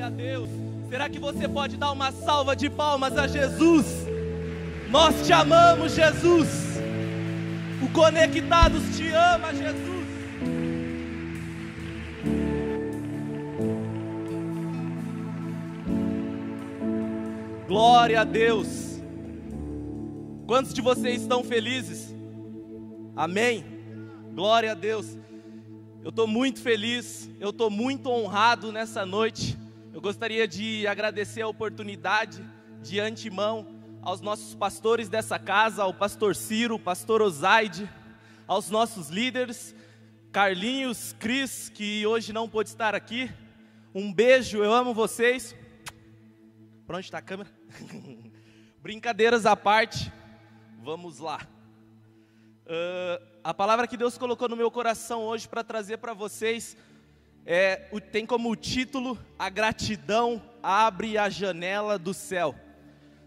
a Deus. Será que você pode dar uma salva de palmas a Jesus? Nós te amamos, Jesus. O Conectados te ama, Jesus. Glória a Deus. Quantos de vocês estão felizes? Amém? Glória a Deus. Eu estou muito feliz, eu estou muito honrado nessa noite. Eu gostaria de agradecer a oportunidade de antemão aos nossos pastores dessa casa, ao pastor Ciro, ao pastor Osaide, aos nossos líderes, Carlinhos, Cris, que hoje não pôde estar aqui. Um beijo, eu amo vocês. Para onde está a câmera? Brincadeiras à parte, vamos lá. A palavra que Deus colocou no meu coração hoje para trazer para vocês tem como título: a gratidão abre a janela do céu.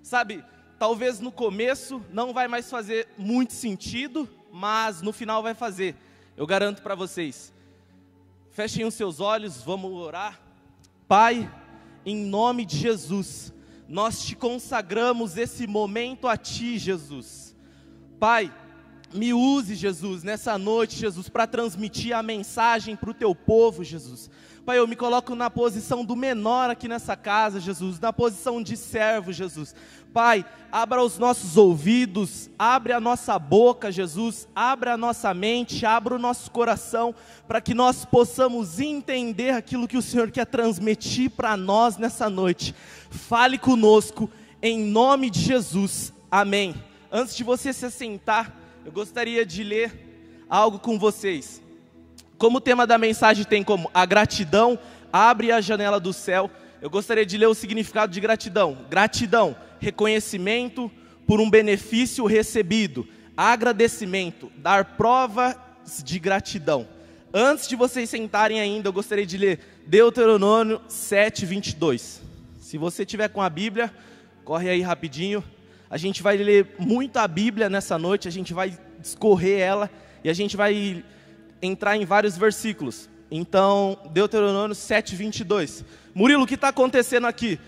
Sabe, talvez no começo não vai mais fazer muito sentido, mas no final vai fazer, eu garanto para vocês. Fechem os seus olhos, vamos orar. Pai, em nome de Jesus, nós te consagramos esse momento a Ti, Jesus. Pai, me use, Jesus, nessa noite, Jesus, para transmitir a mensagem para o Teu povo, Jesus. Pai, eu me coloco na posição do menor aqui nessa casa, Jesus, na posição de servo, Jesus. Pai, abra os nossos ouvidos, abre a nossa boca, Jesus, abre a nossa mente, abra o nosso coração, para que nós possamos entender aquilo que o Senhor quer transmitir para nós nessa noite. Fale conosco, em nome de Jesus, amém. Antes de você se assentar, eu gostaria de ler algo com vocês. Como o tema da mensagem tem como a gratidão abre a janela do céu, eu gostaria de ler o significado de gratidão. Gratidão, reconhecimento por um benefício recebido. Agradecimento, dar provas de gratidão. Antes de vocês sentarem ainda, eu gostaria de ler Deuteronômio 7:22. Se você tiver com a Bíblia, corre aí rapidinho. A gente vai ler muito a Bíblia nessa noite, a gente vai discorrer ela e a gente vai entrar em vários versículos. Então, Deuteronômio 7:22. Murilo, o que está acontecendo aqui?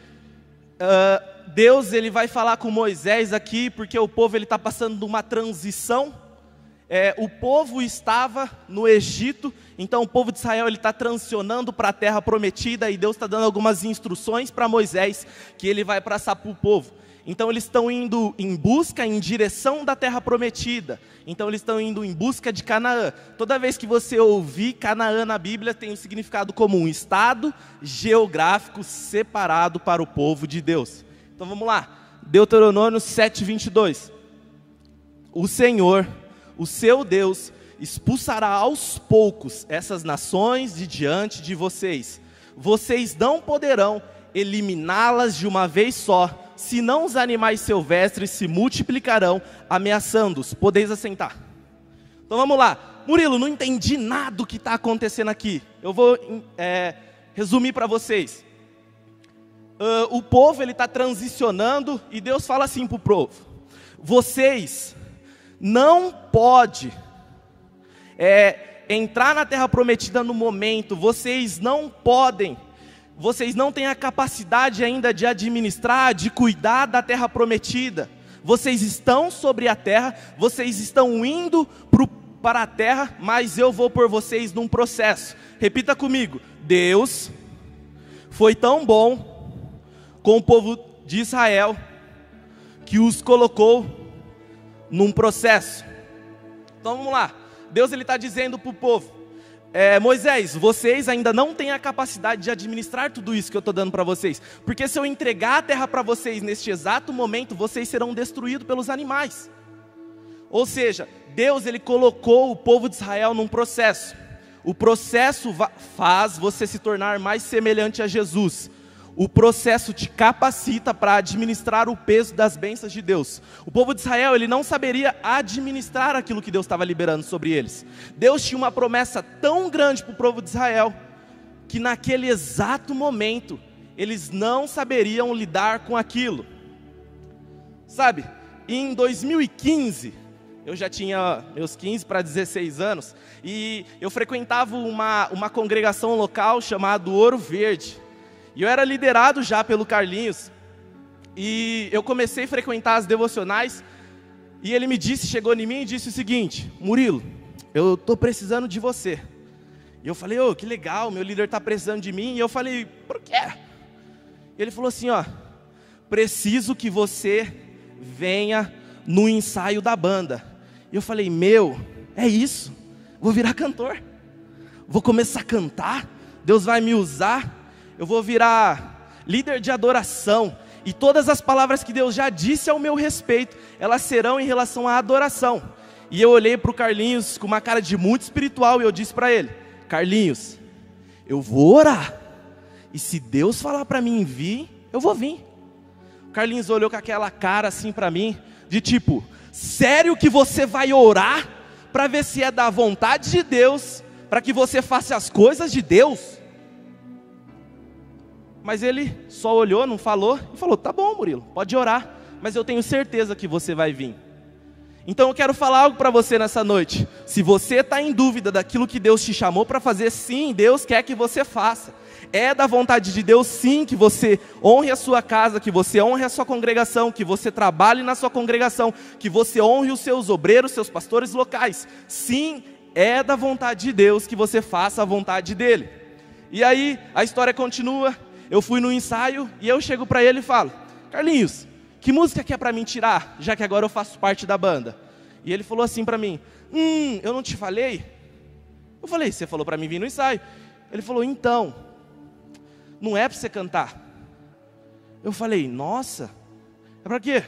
Deus ele vai falar com Moisés aqui, porque o povo está passando de uma transição. O povo estava no Egito, então o povo de Israel está transicionando para a terra prometida, e Deus está dando algumas instruções para Moisés, que ele vai passar para o povo. Então eles estão indo em busca, em direção da terra prometida. Então eles estão indo em busca de Canaã. Toda vez que você ouvir Canaã na Bíblia, tem o significado como um estado geográfico separado para o povo de Deus. Então vamos lá, Deuteronômio 7:22. O Senhor, o seu Deus, expulsará aos poucos essas nações de diante de vocês. Vocês não poderão eliminá-las de uma vez só, senão os animais silvestres se multiplicarão, ameaçando-os. Podeis assentar. Então vamos lá. Murilo, não entendi nada do que está acontecendo aqui. Eu vou resumir para vocês. O povo está transicionando e Deus fala assim para o povo: vocês não podem entrar na terra prometida no momento, vocês não têm a capacidade ainda de administrar, de cuidar da terra prometida. Vocês estão sobre a terra, vocês estão indo para a terra, mas eu vou por vocês num processo. Repita comigo: Deus foi tão bom com o povo de Israel, que os colocou num processo. Então vamos lá, Deus está dizendo para o povo: Moisés, vocês ainda não têm a capacidade de administrar tudo isso que eu estou dando para vocês, porque se eu entregar a terra para vocês neste exato momento, vocês serão destruídos pelos animais. Ou seja, Deus ele colocou o povo de Israel num processo. O processo faz você se tornar mais semelhante a Jesus. O processo te capacita para administrar o peso das bênçãos de Deus. O povo de Israel, ele não saberia administrar aquilo que Deus estava liberando sobre eles. Deus tinha uma promessa tão grande para o povo de Israel, que naquele exato momento, eles não saberiam lidar com aquilo. Sabe, em 2015, eu já tinha meus 15 para 16 anos, e eu frequentava uma congregação local chamada Ouro Verde. E eu era liderado já pelo Carlinhos, e eu comecei a frequentar as devocionais, e ele chegou em mim e disse o seguinte: Murilo, eu estou precisando de você. E eu falei: que legal, meu líder está precisando de mim. E eu falei: por quê? E ele falou assim: preciso que você venha no ensaio da banda. E eu falei: é isso, vou virar cantor, vou começar a cantar, Deus vai me usar, eu vou virar líder de adoração, e todas as palavras que Deus já disse ao meu respeito, elas serão em relação à adoração. E eu olhei para o Carlinhos com uma cara de muito espiritual, e eu disse para ele: Carlinhos, eu vou orar, e se Deus falar para mim vir, eu vou vir. O Carlinhos olhou com aquela cara assim para mim, de tipo: sério que você vai orar para ver se é da vontade de Deus, para que você faça as coisas de Deus? Mas ele só olhou, não falou, e falou: tá bom, Murilo, pode orar, mas eu tenho certeza que você vai vir. Então eu quero falar algo para você nessa noite. Se você está em dúvida daquilo que Deus te chamou para fazer, sim, Deus quer que você faça. É da vontade de Deus, sim, que você honre a sua casa, que você honre a sua congregação, que você trabalhe na sua congregação, que você honre os seus obreiros, seus pastores locais. Sim, é da vontade de Deus que você faça a vontade dEle. E aí a história continua. Eu fui no ensaio e eu chego para ele e falo: Carlinhos, que música que é para mim tirar, já que agora eu faço parte da banda? E ele falou assim para mim: eu não te falei? Eu falei: você falou para mim vir no ensaio. Ele falou: então, não é para você cantar. Eu falei: nossa, é para quê?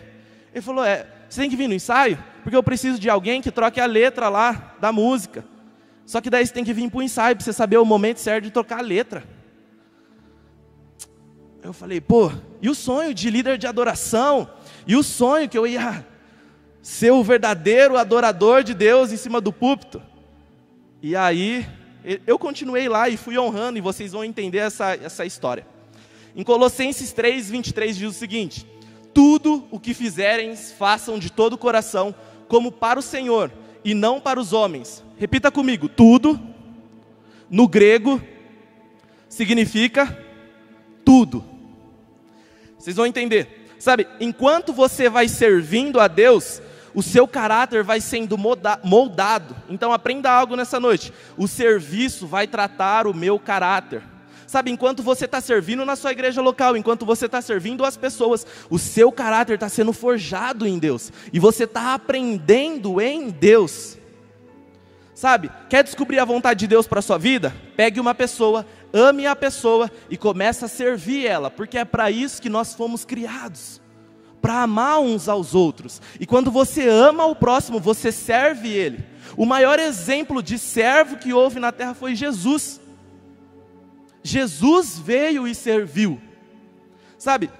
Ele falou: você tem que vir no ensaio, porque eu preciso de alguém que troque a letra lá da música. Só que daí você tem que vir para o ensaio, para você saber o momento certo de tocar a letra. Eu falei: e o sonho de líder de adoração? E o sonho que eu ia ser o verdadeiro adorador de Deus em cima do púlpito? E aí, eu continuei lá e fui honrando, e vocês vão entender essa história. Em Colossenses 3:23 diz o seguinte: tudo o que fizerem, façam de todo o coração, como para o Senhor, e não para os homens. Repita comigo: tudo, no grego, significa tudo. Vocês vão entender. Sabe, enquanto você vai servindo a Deus, o seu caráter vai sendo moldado. Então aprenda algo nessa noite: o serviço vai tratar o meu caráter. Sabe, enquanto você está servindo na sua igreja local, enquanto você está servindo as pessoas, o seu caráter está sendo forjado em Deus, e você está aprendendo em Deus. Sabe, quer descobrir a vontade de Deus para a sua vida? Pegue uma pessoa, ame a pessoa e comece a servir ela, porque é para isso que nós fomos criados, para amar uns aos outros. E quando você ama o próximo, você serve ele. O maior exemplo de servo que houve na terra foi Jesus. Jesus veio e serviu. Sabe,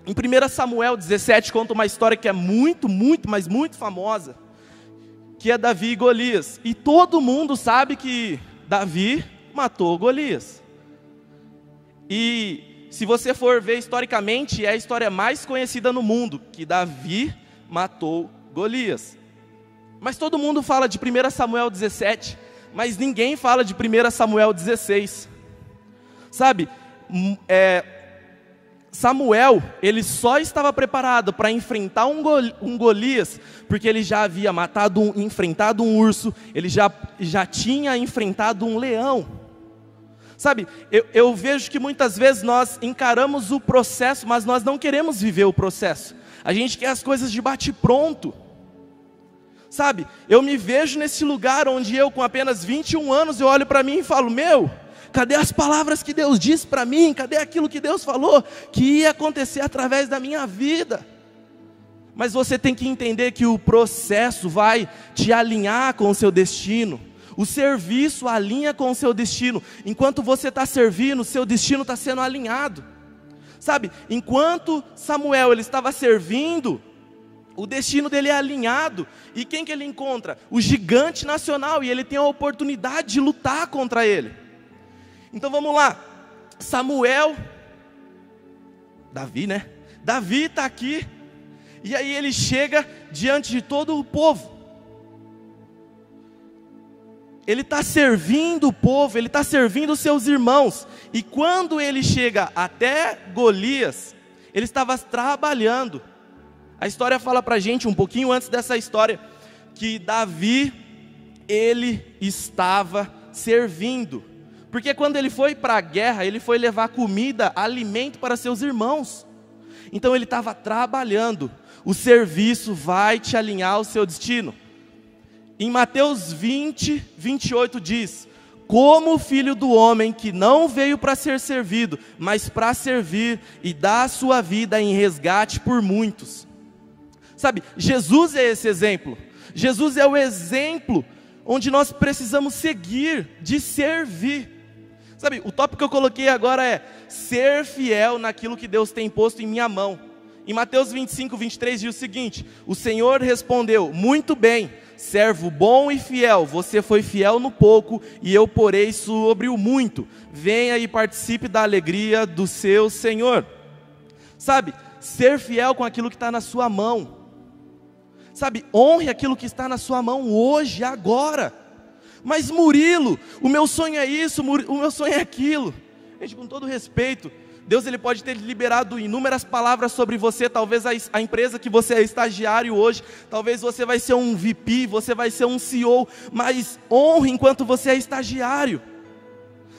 em 1 Samuel 17 conta uma história que é muito, mas muito famosa, que é Davi e Golias. E todo mundo sabe que Davi matou Golias. E se você for ver historicamente, é a história mais conhecida no mundo, que Davi matou Golias. Mas todo mundo fala de 1 Samuel 17, mas ninguém fala de 1 Samuel 16. Sabe, Samuel, ele só estava preparado para enfrentar um Golias, porque ele já havia enfrentado um urso, ele já tinha enfrentado um leão. Sabe, eu vejo que muitas vezes nós encaramos o processo, mas nós não queremos viver o processo. A gente quer as coisas de bate-pronto. Sabe, eu me vejo nesse lugar onde eu, com apenas 21 anos, eu olho para mim e falo: cadê as palavras que Deus disse para mim? Cadê aquilo que Deus falou que ia acontecer através da minha vida? Mas você tem que entender que o processo vai te alinhar com o seu destino. O serviço alinha com o seu destino. Enquanto você está servindo, o seu destino está sendo alinhado. Sabe, enquanto Samuel ele estava servindo, o destino dele é alinhado. E quem que ele encontra? O gigante nacional, e ele tem a oportunidade de lutar contra ele. Então vamos lá, Davi está aqui, e aí ele chega diante de todo o povo. ele está servindo o povo, ele está servindo os seus irmãos. E quando ele chega até Golias, ele estava trabalhando. A história fala para a gente, um pouquinho antes dessa história, que Davi, ele estava servindo. Porque quando ele foi para a guerra, ele foi levar comida, alimento para seus irmãos. Então ele estava trabalhando. O serviço vai te alinhar ao seu destino. Em Mateus 20, 28 diz: como o Filho do Homem, que não veio para ser servido, mas para servir e dar a sua vida em resgate por muitos. Sabe, Jesus é esse exemplo. Jesus é o exemplo onde nós precisamos seguir, de servir. Sabe, o tópico que eu coloquei agora é ser fiel naquilo que Deus tem posto em minha mão. Em Mateus 25, 23 diz o seguinte: o Senhor respondeu: muito bem, servo bom e fiel, você foi fiel no pouco, e eu porei sobre o muito. Venha e participe da alegria do seu Senhor. Sabe, ser fiel com aquilo que está na sua mão. Sabe, honre aquilo que está na sua mão hoje, agora. Mas Murilo, o meu sonho é isso, o meu sonho é aquilo. Gente, com todo respeito, Deus ele pode ter liberado inúmeras palavras sobre você. Talvez a empresa que você é estagiário hoje, talvez você vai ser um VP, você vai ser um CEO, mas honre enquanto você é estagiário.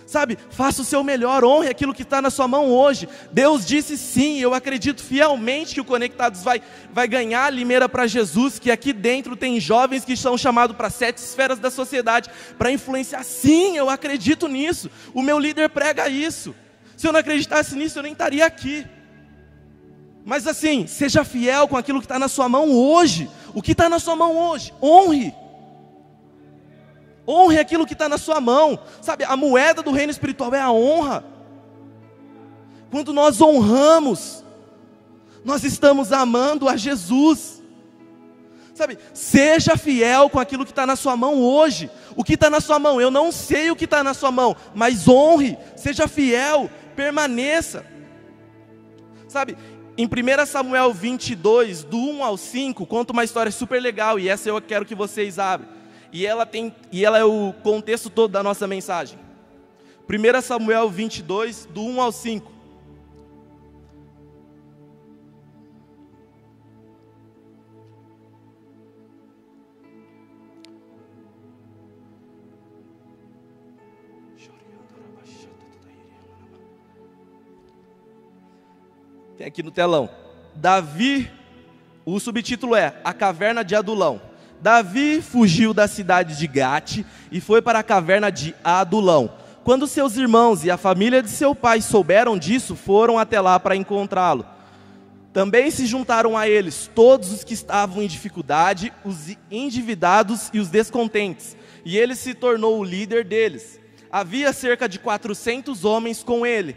Sabe, faça o seu melhor, honre aquilo que está na sua mão hoje. Deus disse sim, eu acredito fielmente que o Conectados vai ganhar a Limeira para Jesus, que aqui dentro tem jovens que são chamados para 7 esferas da sociedade, para influenciar. Sim, eu acredito nisso, o meu líder prega isso. Se eu não acreditasse nisso, eu nem estaria aqui. Mas assim, seja fiel com aquilo que está na sua mão hoje. O que está na sua mão hoje? Honre. Honre aquilo que está na sua mão. Sabe, a moeda do reino espiritual é a honra. Quando nós honramos, nós estamos amando a Jesus. Sabe, seja fiel com aquilo que está na sua mão hoje. O que está na sua mão? Eu não sei o que está na sua mão, mas honre, seja fiel, permaneça. Sabe, em 1 Samuel 22, do 1 ao 5, conta uma história super legal, e essa eu quero que vocês abram. E ela é o contexto todo da nossa mensagem. 1 Samuel 22, do 1 ao 5. Tem aqui no telão. Davi, o subtítulo é A Caverna de Adulão. Davi fugiu da cidade de Gate e foi para a caverna de Adulão. Quando seus irmãos e a família de seu pai souberam disso, foram até lá para encontrá-lo. Também se juntaram a eles todos os que estavam em dificuldade, os endividados e os descontentes, e ele se tornou o líder deles. Havia cerca de 400 homens com ele.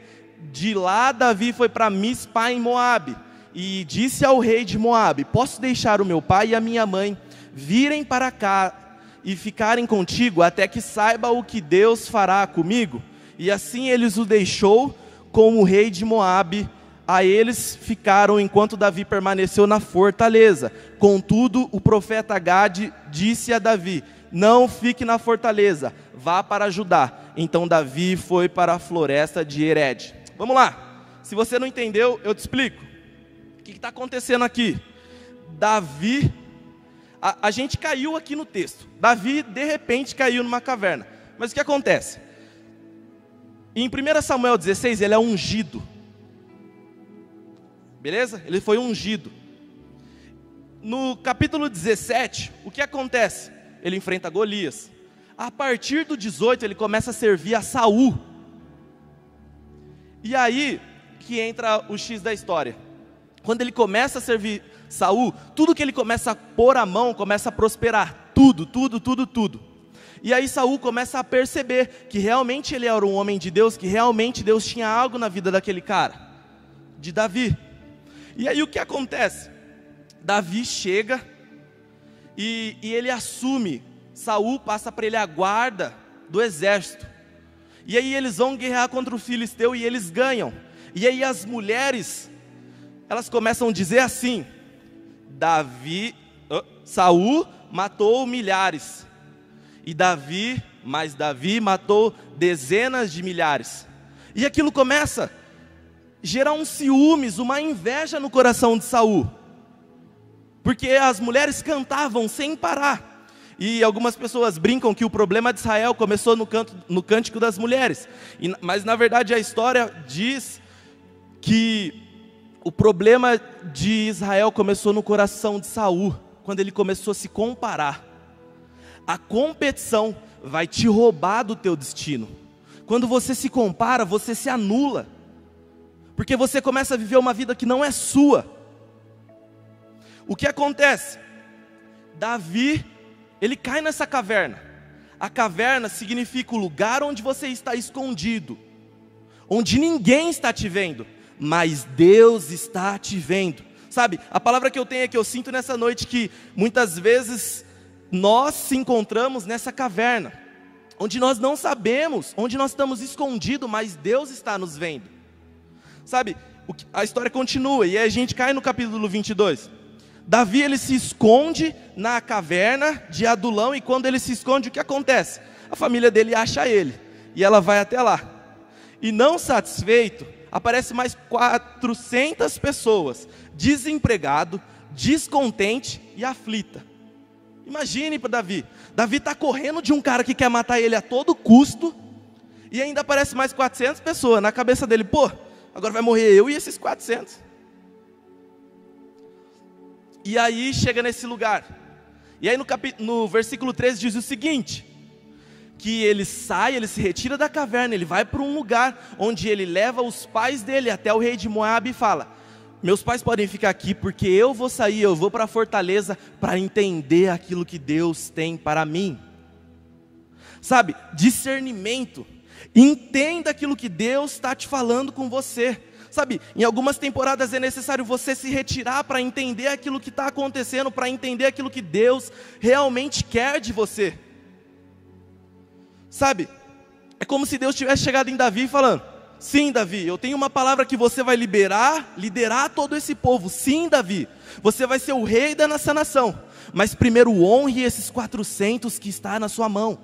De lá Davi foi para Mispa em Moabe, e disse ao rei de Moabe: posso deixar o meu pai e a minha mãe virem para cá e ficarem contigo até que saiba o que Deus fará comigo? E assim eles o deixou com o rei de Moabe. A eles ficaram enquanto Davi permaneceu na fortaleza. Contudo, o profeta Gade disse a Davi: não fique na fortaleza, vá para Judá. Então Davi foi para a floresta de Hered. Vamos lá, se você não entendeu, eu te explico. O que está acontecendo aqui? Davi, a gente caiu aqui no texto. Davi, de repente, caiu numa caverna. Mas o que acontece? Em 1 Samuel 16, ele é ungido. Beleza? Ele foi ungido. No capítulo 17, o que acontece? Ele enfrenta Golias. A partir do 18, ele começa a servir a Saul. E aí que entra o X da história. Quando ele começa a servir Saul, tudo que ele começa a pôr a mão começa a prosperar. Tudo. E aí Saul começa a perceber que realmente ele era um homem de Deus, que realmente Deus tinha algo na vida daquele cara, de Davi. E aí o que acontece? Davi chega e ele assume. Saul passa para ele a guarda do exército. E aí eles vão guerrear contra o filisteu e eles ganham. E aí as mulheres, elas começam a dizer assim: Saul matou milhares e Davi mas Davi matou dezenas de milhares. E aquilo começa a gerar um ciúmes, uma inveja no coração de Saul, porque as mulheres cantavam sem parar. E algumas pessoas brincam que o problema de Israel começou no cântico das mulheres, mas na verdade a história diz que o problema de Israel começou no coração de Saul, quando ele começou a se comparar. A competição vai te roubar do teu destino. Quando você se compara, você se anula, porque você começa a viver uma vida que não é sua. O que acontece? Davi, ele cai nessa caverna. A caverna significa o lugar onde você está escondido, onde ninguém está te vendo, mas Deus está te vendo. Sabe, a palavra que eu tenho é que eu sinto nessa noite que muitas vezes nós se encontramos nessa caverna, onde nós não sabemos, onde nós estamos escondidos, mas Deus está nos vendo. Sabe, a história continua, e aí a gente cai no capítulo 22. Davi, ele se esconde na caverna de Adulão, e quando ele se esconde, o que acontece? A família dele acha ele, e ela vai até lá. E não satisfeito, aparece mais 400 pessoas, desempregado, descontente e aflita. Imagine para Davi. Davi está correndo de um cara que quer matar ele a todo custo, e ainda aparece mais 400 pessoas. Na cabeça dele, pô, agora vai morrer eu e esses 400. E aí chega nesse lugar. E aí no versículo 13 diz o seguinte: que ele sai, ele se retira da caverna, ele vai para um lugar onde ele leva os pais dele até o rei de Moabe e fala: meus pais podem ficar aqui porque eu vou sair, eu vou para a fortaleza para entender aquilo que Deus tem para mim. Sabe, discernimento. Entenda aquilo que Deus está te falando com você. Sabe, em algumas temporadas é necessário você se retirar para entender aquilo que está acontecendo, para entender aquilo que Deus realmente quer de você. Sabe, é como se Deus tivesse chegado em Davi e falando: sim, Davi, eu tenho uma palavra que você vai liderar todo esse povo. Sim, Davi, você vai ser o rei dessa nação, mas primeiro honre esses 400 que está na sua mão.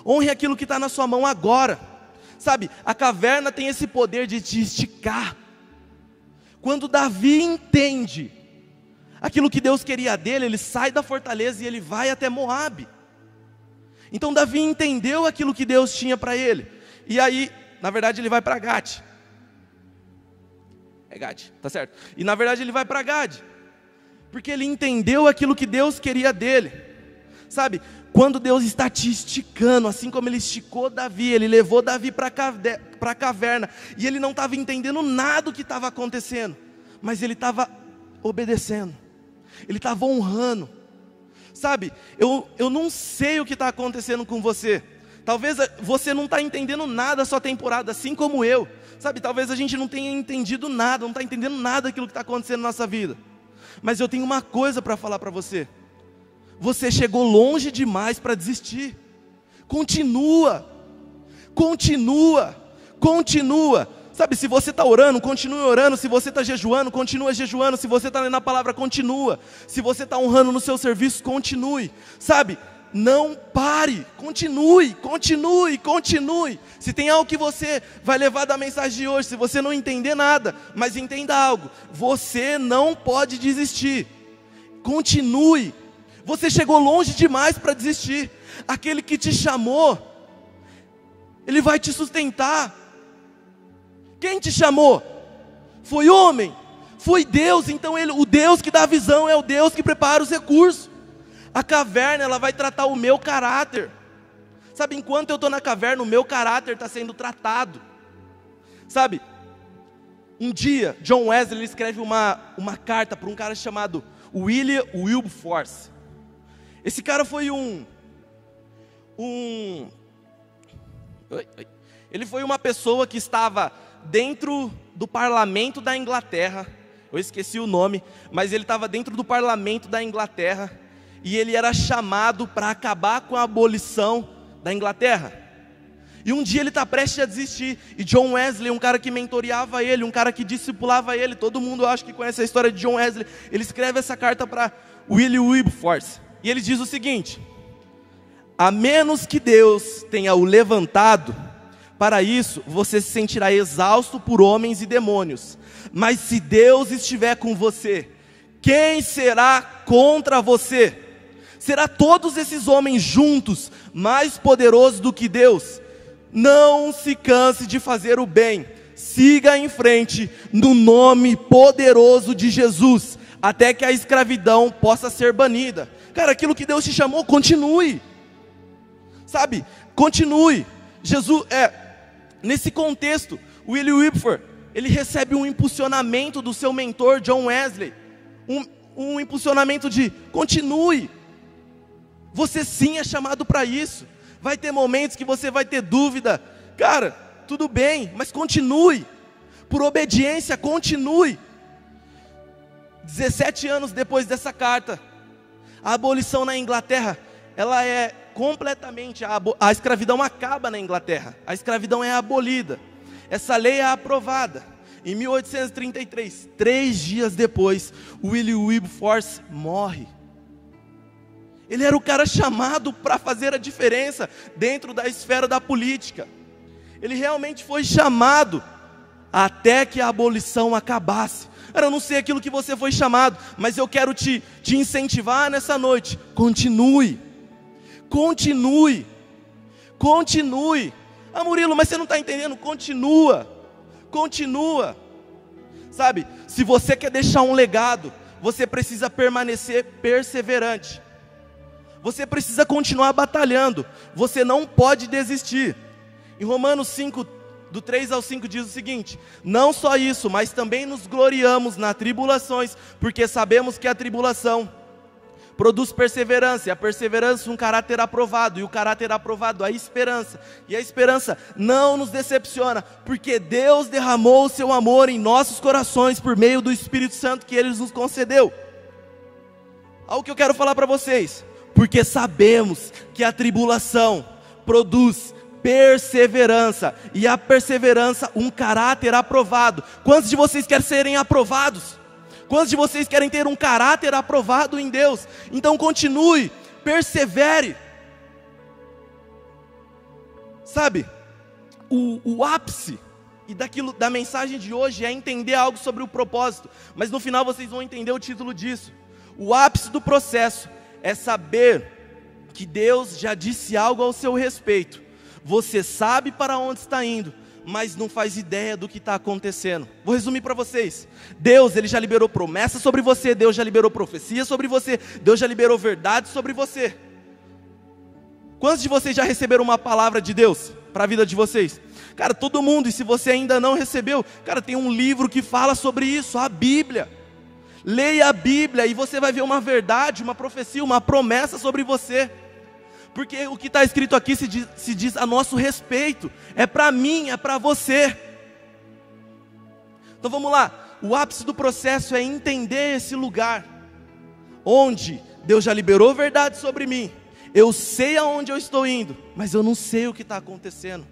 Honre aquilo que está na sua mão agora. Sabe, a caverna tem esse poder de te esticar. Quando Davi entende aquilo que Deus queria dele, ele sai da fortaleza e ele vai até Moabe. Então Davi entendeu aquilo que Deus tinha para ele. E aí, na verdade, ele vai para Gade. É Gade, tá certo. E na verdade ele vai para Gade, porque ele entendeu aquilo que Deus queria dele. Sabe, quando Deus está te esticando, assim como ele esticou Davi, ele levou Davi para a caverna, e ele não estava entendendo nada do que estava acontecendo, mas ele estava obedecendo, ele estava honrando. Sabe, eu não sei o que está acontecendo com você. Talvez você não está entendendo nada da sua temporada, assim como eu. Sabe, talvez a gente não tenha entendido nada, não está entendendo nada daquilo que está acontecendo na nossa vida. Mas eu tenho uma coisa para falar para você. Você chegou longe demais para desistir. Continua. Sabe, se você está orando, continue orando. Se você está jejuando, continua jejuando. Se você está lendo a palavra, continua. Se você está honrando no seu serviço, continue. Sabe, não pare, continue. Se tem algo que você vai levar da mensagem de hoje, se você não entender nada, mas entenda algo: você não pode desistir. Continue. Você chegou longe demais para desistir. Aquele que te chamou, ele vai te sustentar. Quem te chamou? Foi homem? Foi Deus. Então o Deus que dá a visão é o Deus que prepara os recursos. A caverna, ela vai tratar o meu caráter. Sabe, enquanto eu estou na caverna, o meu caráter está sendo tratado. Sabe, um dia, John Wesley, ele escreve uma carta para um cara chamado William Wilberforce. Esse cara foi ele foi uma pessoa que estava dentro do parlamento da Inglaterra. Eu esqueci o nome, mas ele estava dentro do parlamento da Inglaterra, e ele era chamado para acabar com a abolição da Inglaterra. E um dia ele está prestes a desistir, e John Wesley, um cara que mentoreava ele, um cara que discipulava ele, todo mundo acho que conhece a história de John Wesley, ele escreve essa carta para William Wilberforce, e ele diz o seguinte: A menos que Deus tenha o levantado, para isso você se sentirá exausto por homens e demônios. Mas se Deus estiver com você, quem será contra você? Será todos esses homens juntos mais poderosos do que Deus? Não se canse de fazer o bem. Siga em frente no nome poderoso de Jesus, até que a escravidão possa ser banida. Cara, aquilo que Deus te chamou, continue. Sabe? Continue. Jesus, nesse contexto, Willie Wilberforce, ele recebe um impulsionamento do seu mentor, John Wesley. Um impulsionamento de continue. Você sim é chamado para isso. Vai ter momentos que você vai ter dúvida. Cara, tudo bem, mas continue. Por obediência, continue. 17 anos depois dessa carta, a abolição na Inglaterra, ela é completamente, a escravidão acaba na Inglaterra. A escravidão é abolida. Essa lei é aprovada. Em 1833, 3 dias depois, Willie Wilberforce morre. Ele era o cara chamado para fazer a diferença dentro da esfera da política. Ele realmente foi chamado até que a abolição acabasse. Eu não sei aquilo que você foi chamado, mas eu quero te incentivar nessa noite. Continue. Continue. Continue. Ah, Murilo, mas você não está entendendo? Continua. Continua. Sabe, se você quer deixar um legado, você precisa permanecer perseverante. Você precisa continuar batalhando. Você não pode desistir. Em Romanos 5, do 3 ao 5 diz o seguinte: não só isso, mas também nos gloriamos nas tribulações, porque sabemos que a tribulação produz perseverança, e a perseverança um caráter aprovado, e o caráter aprovado a esperança, e a esperança não nos decepciona, porque Deus derramou o seu amor em nossos corações por meio do Espírito Santo que Ele nos concedeu. Algo que eu quero falar para vocês: porque sabemos que a tribulação produz perseverança, e a perseverança um caráter aprovado. Quantos de vocês querem serem aprovados? Quantos de vocês querem ter um caráter aprovado em Deus? Então continue, persevere. Sabe, o ápice e da mensagem de hoje é entender algo sobre o propósito, mas no final vocês vão entender o título disso. O ápice do processo é saber que Deus já disse algo ao seu respeito. Você sabe para onde está indo, mas não faz ideia do que está acontecendo. Vou resumir para vocês. Deus, Ele já liberou promessas sobre você. Deus já liberou profecia sobre você. Deus já liberou verdade sobre você. Quantos de vocês já receberam uma palavra de Deus para a vida de vocês? Cara, todo mundo. E se você ainda não recebeu, cara, tem um livro que fala sobre isso, a Bíblia. Leia a Bíblia e você vai ver uma verdade, uma profecia, uma promessa sobre você. Porque o que está escrito aqui se diz a nosso respeito. É para mim, é para você. Então vamos lá. O ápice do processo é entender esse lugar onde Deus já liberou verdade sobre mim. Eu sei aonde eu estou indo, mas eu não sei o que está acontecendo.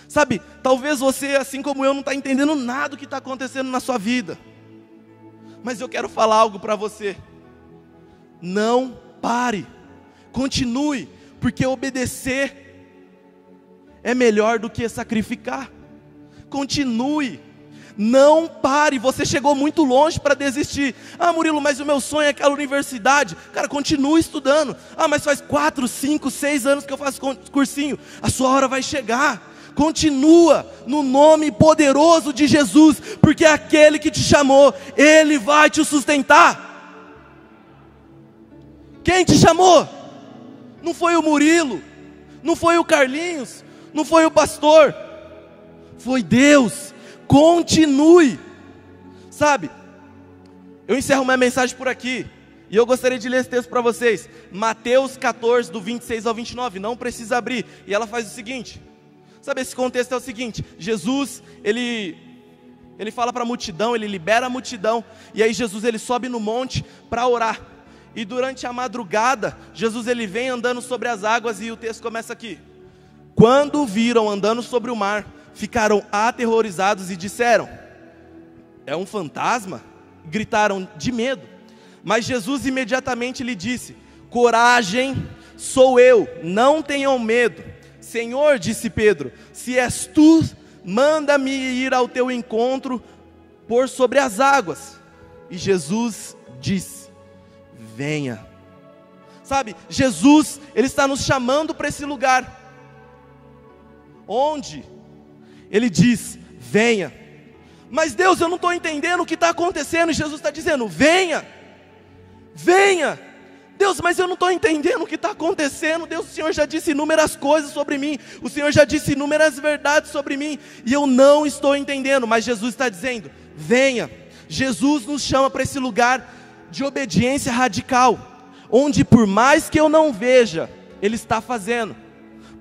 Sabe, talvez você, assim como eu, não está entendendo nada do que está acontecendo na sua vida. Mas eu quero falar algo para você. Não pare. Continue, porque obedecer é melhor do que sacrificar. Continue, não pare. Você chegou muito longe para desistir. Ah, Murilo, mas o meu sonho é aquela universidade. Cara, continue estudando. Ah, mas faz 4, 5, 6 anos que eu faço cursinho. A sua hora vai chegar. Continua no nome poderoso de Jesus, porque aquele que te chamou, Ele vai te sustentar. Quem te chamou? Não foi o Murilo, não foi o Carlinhos, não foi o pastor, foi Deus. Continue. Sabe, eu encerro minha mensagem por aqui, e eu gostaria de ler esse texto para vocês. Mateus 14, do 26 ao 29, não precisa abrir. E ela faz o seguinte. Sabe, esse contexto é o seguinte: Jesus, ele fala para a multidão, ele libera a multidão, e aí Jesus ele sobe no monte para orar. E durante a madrugada, Jesus ele vem andando sobre as águas, e o texto começa aqui. Quando o viram andando sobre o mar, ficaram aterrorizados e disseram: é um fantasma? Gritaram de medo. Mas Jesus imediatamente lhe disse: coragem, sou eu, não tenham medo. Senhor, disse Pedro, se és tu, manda-me ir ao teu encontro por sobre as águas. E Jesus disse, venha. Sabe, Jesus, Ele está nos chamando para esse lugar, onde Ele diz, venha. Mas Deus, eu não estou entendendo o que está acontecendo, e Jesus está dizendo, venha, venha. Deus, mas eu não estou entendendo o que está acontecendo. Deus, o Senhor já disse inúmeras coisas sobre mim, o Senhor já disse inúmeras verdades sobre mim, e eu não estou entendendo, mas Jesus está dizendo, venha. Jesus nos chama para esse lugar de obediência radical, onde por mais que eu não veja, Ele está fazendo,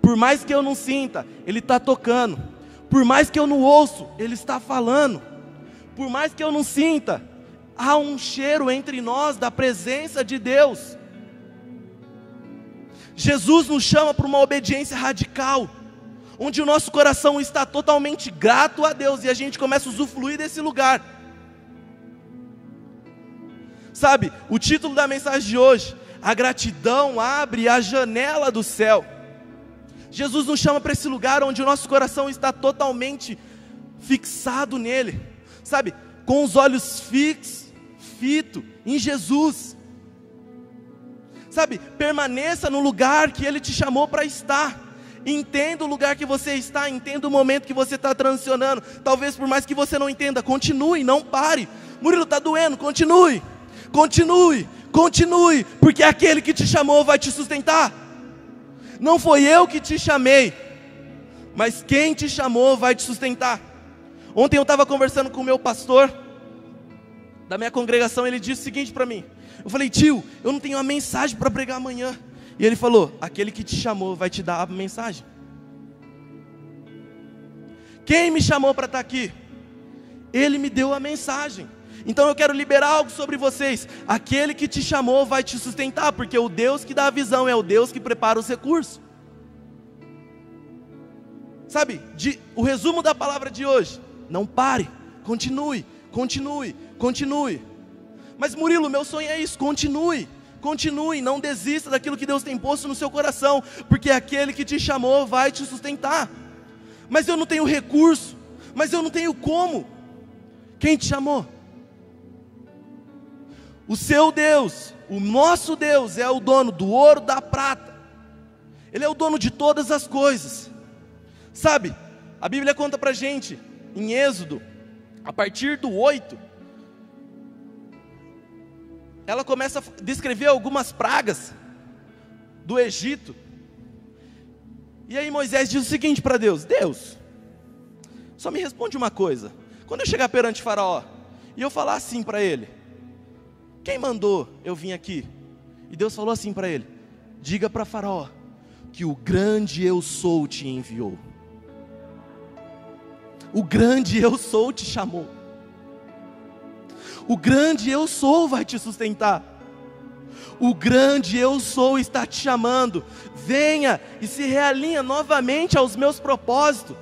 por mais que eu não sinta, Ele está tocando, por mais que eu não ouço, Ele está falando, por mais que eu não sinta, há um cheiro entre nós da presença de Deus. Jesus nos chama para uma obediência radical, onde o nosso coração está totalmente grato a Deus, e a gente começa a usufruir desse lugar. Sabe, o título da mensagem de hoje, a gratidão abre a janela do céu. Jesus nos chama para esse lugar onde o nosso coração está totalmente fixado nele, sabe, com os olhos fitos em Jesus. Sabe, permaneça no lugar que Ele te chamou para estar. Entenda o lugar que você está, entenda o momento que você está transicionando. Talvez por mais que você não entenda, continue, não pare. Murilo, está doendo, continue. Continue, continue, porque aquele que te chamou vai te sustentar. Não foi eu que te chamei, mas quem te chamou vai te sustentar. Ontem eu estava conversando com o meu pastor da minha congregação, ele disse o seguinte para mim. Eu falei, tio, eu não tenho uma mensagem para pregar amanhã. E ele falou, aquele que te chamou vai te dar a mensagem. Quem me chamou para estar aqui? Ele me deu a mensagem. Então eu quero liberar algo sobre vocês. Aquele que te chamou vai te sustentar, porque o Deus que dá a visão é o Deus que prepara os recursos. Sabe, o resumo da palavra de hoje, não pare, continue, continue, continue. Mas Murilo, meu sonho é isso, continue, continue, não desista daquilo que Deus tem posto no seu coração, porque aquele que te chamou vai te sustentar. Mas eu não tenho recurso, mas eu não tenho como. Quem te chamou? O seu Deus, o nosso Deus é o dono do ouro, da prata. Ele é o dono de todas as coisas. Sabe, a Bíblia conta pra gente, em Êxodo, a partir do 8, ela começa a descrever algumas pragas do Egito. E aí Moisés diz o seguinte para Deus, Deus, só me responde uma coisa. Quando eu chegar perante Faraó, e eu falar assim para ele, quem mandou eu vir aqui? E Deus falou assim para ele, diga para Faraó, que o grande eu sou te enviou. O grande eu sou te chamou. O grande eu sou vai te sustentar. O grande eu sou está te chamando. Venha e se realinha novamente aos meus propósitos.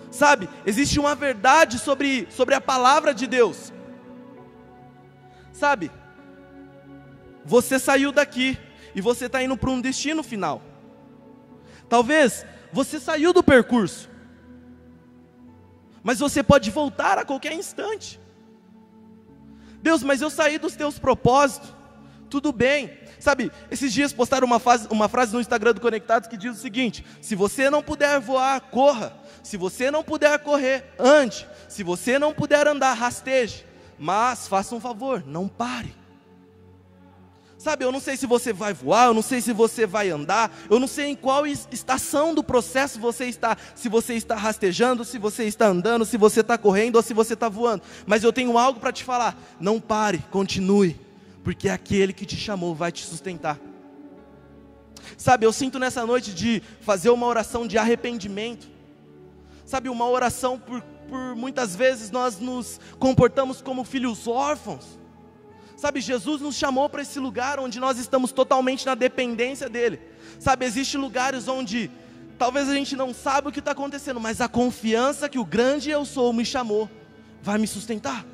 Sabe, existe uma verdade sobre a palavra de Deus. Sabe, você saiu daqui e você está indo para um destino final. Talvez você saiu do percurso, mas você pode voltar a qualquer instante. Deus, mas eu saí dos teus propósitos. Tudo bem. Sabe, esses dias postaram uma frase no Instagram do Conectados que diz o seguinte: se você não puder voar, corra. Se você não puder correr, ande. Se você não puder andar, rasteje. Mas faça um favor, não pare. Sabe, eu não sei se você vai voar, eu não sei se você vai andar, eu não sei em qual estação do processo você está, se você está rastejando, se você está andando, se você está correndo ou se você está voando. Mas eu tenho algo para te falar, não pare, continue, porque aquele que te chamou vai te sustentar. Sabe, eu sinto nessa noite de fazer uma oração de arrependimento. Sabe, uma oração por muitas vezes nós nos comportamos como filhos órfãos. Sabe, Jesus nos chamou para esse lugar onde nós estamos totalmente na dependência dEle. Sabe, existem lugares onde talvez a gente não sabe o que está acontecendo, mas a confiança que o grande eu sou me chamou vai me sustentar.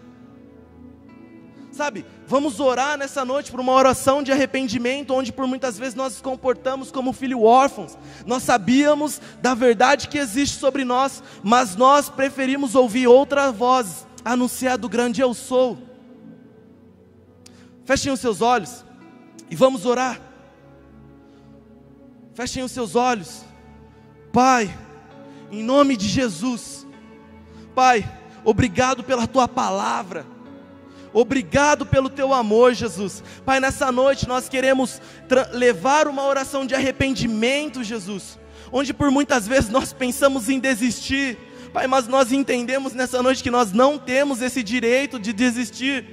Sabe, vamos orar nessa noite por uma oração de arrependimento, onde por muitas vezes nós nos comportamos como filhos órfãos. Nós sabíamos da verdade que existe sobre nós, mas nós preferimos ouvir outra voz, anunciar do grande eu sou. Fechem os seus olhos e vamos orar. Fechem os seus olhos. Pai, em nome de Jesus, Pai, obrigado pela Tua palavra. Obrigado pelo Teu amor, Jesus. Pai, nessa noite nós queremos levar uma oração de arrependimento, Jesus, onde por muitas vezes nós pensamos em desistir, Pai, mas nós entendemos nessa noite que nós não temos esse direito de desistir,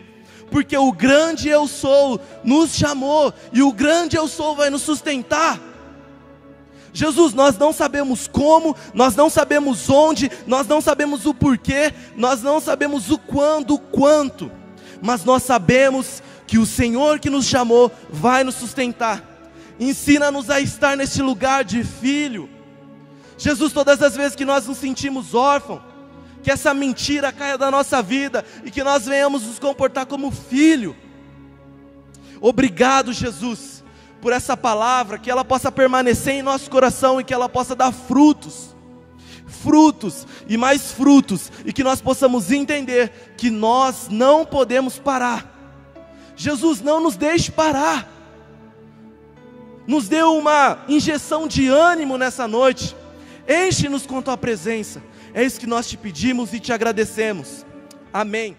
porque o grande eu sou nos chamou, e o grande eu sou vai nos sustentar. Jesus, nós não sabemos como, nós não sabemos onde, nós não sabemos o porquê, nós não sabemos o quando, o quanto, mas nós sabemos que o Senhor que nos chamou vai nos sustentar. Ensina-nos a estar nesse lugar de filho. Jesus, todas as vezes que nós nos sentimos órfãos, que essa mentira caia da nossa vida e que nós venhamos nos comportar como filho. Obrigado, Jesus, por essa palavra, que ela possa permanecer em nosso coração e que ela possa dar frutos e mais frutos, e que nós possamos entender que nós não podemos parar. Jesus, não nos deixe parar, nos dê uma injeção de ânimo nessa noite, enche-nos com Tua presença, é isso que nós te pedimos e te agradecemos, amém.